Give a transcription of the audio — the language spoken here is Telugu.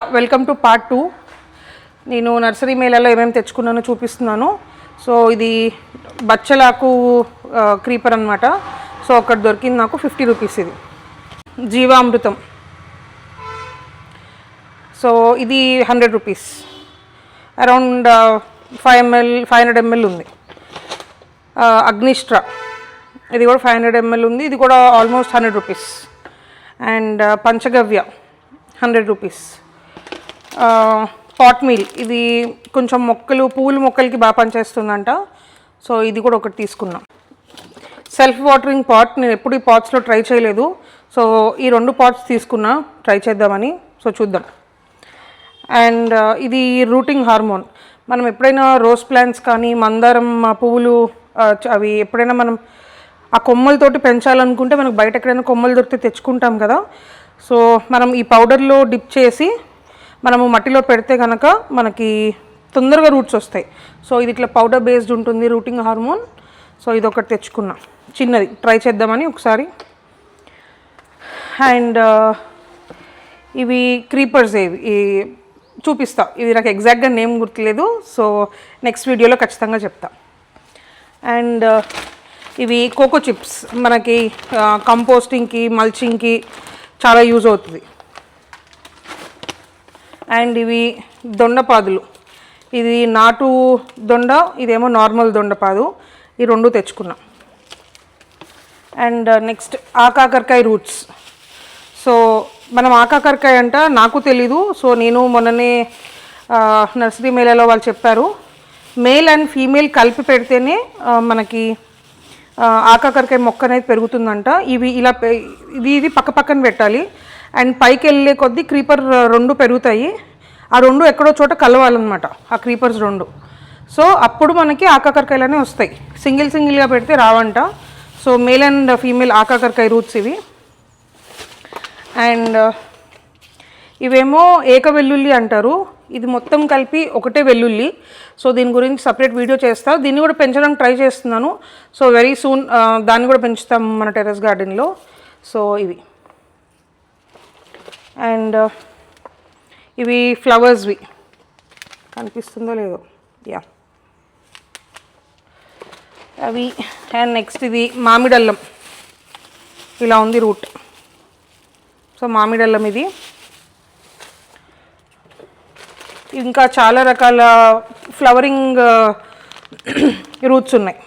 Welcome to part 2. నేను నర్సరీ మేళాలో ఏమేమి తెచ్చుకున్నానో చూపిస్తున్నాను. సో ఇది బచ్చలాకు క్రీపర్ అనమాట. సో ఒకటి దొరికింది నాకు 50 రూపీస్. ఇది జీవామృతం. సో ఇది 100 రూపీస్. అరౌండ్ 500 ml ఉంది. అగ్నిస్ట్రా ఇది కూడా 500 ml ఉంది. ఇది కూడా almost 100 rupees. And Panchagavya 100 rupees. Pot meal ఇది కొంచెం పూల మొక్కలకి బాగా పనిచేస్తుందంట. సో ఇది కూడా ఒకటి తీసుకున్నాం. సెల్ఫ్ వాటరింగ్ పాట్, నేను ఎప్పుడు ఈ పాట్స్లో ట్రై చేయలేదు. సో ఈ 2 పాట్స్ తీసుకున్నా ట్రై చేద్దామని. సో చూద్దాం. అండ్ ఇది రూటింగ్ హార్మోన్. మనం ఎప్పుడైనా రోజ్ ప్లాంట్స్ కానీ మందారం పువ్వులు అవి ఎప్పుడైనా మనం ఆ కొమ్మలతోటి పెంచాలనుకుంటే మనకు బయట ఎక్కడైనా కొమ్మలు దొరికితే తెచ్చుకుంటాం కదా. సో మనం ఈ పౌడర్లో డిప్ చేసి మనము మట్టిలో పెడితే కనుక మనకి తొందరగా రూట్స్ వస్తాయి. సో ఇది ఇట్లా పౌడర్ బేస్డ్ ఉంటుంది, రూటింగ్ హార్మోన్. సో ఇది ఒకటి తెచ్చుకున్నా, చిన్నది, ట్రై చేద్దామని ఒకసారి. అండ్ ఇవి క్రీపర్స్, ఇవి చూపిస్తా. ఇది నాకు ఎగ్జాక్ట్గా నేమ్ గుర్తులేదు. సో నెక్స్ట్ వీడియోలో ఖచ్చితంగా చెప్తా. అండ్ ఇవి కోకో చిప్స్, మనకి కంపోస్టింగ్కి మల్చింగ్కి చాలా యూజ్ అవుతుంది. అండ్ ఇవి దొండపాదులు. ఇది నాటు దొండ, ఇదేమో నార్మల్ దొండపాదు. ఈ 2 తెచ్చుకున్నాం. అండ్ నెక్స్ట్ ఆకాకరకాయ రూట్స్. సో మనం ఆకాకరకాయ అంట నాకు తెలీదు. సో నేను మొన్ననే నర్సరీ మేళాలో వాళ్ళు చెప్పారు, మేల్ అండ్ ఫీమేల్ కలిపి పెడితేనే మనకి ఆకాకరకాయ మొక్క అనేది పెరుగుతుందంట. ఇవి ఇలా ఇది పక్క పక్కన పెట్టాలి. అండ్ పైకి వెళ్ళే కొద్దీ క్రీపర్ 2 పెరుగుతాయి. ఆ 2 ఎక్కడో చోట కలవాలన్నమాట, ఆ క్రీపర్స్ 2. సో అప్పుడు మనకి ఆకాకరకాయలనే వస్తాయి. సింగిల్గా పెడితే రావంట. సో మేల్ అండ్ ఫీమేల్ ఆకాకరకాయ రూట్స్ ఇవి. అండ్ ఇవేమో ఏక వెల్లుల్లి అంటారు. ఇది మొత్తం కలిపి ఒకటే వెల్లుల్లి. సో దీని గురించి సపరేట్ వీడియో చేస్తా. దీన్ని కూడా పెంచడానికి ట్రై చేస్తున్నాను. సో వెరీ సూన్ దాన్ని కూడా పెంచుతాం మన టెర్రస్ గార్డెన్లో. సో ఇవి. అండ్ ఇవి ఫ్లవర్స్వి, కనిపిస్తుందో లేదో, యా అవి. అండ్ నెక్స్ట్ ఇది మామిడల్లం, ఇలా ఉంది రూట్. సో మామిడల్లం ఇది. ఇంకా చాలా రకాల ఫ్లవరింగ్ రూట్స్ ఉన్నాయి.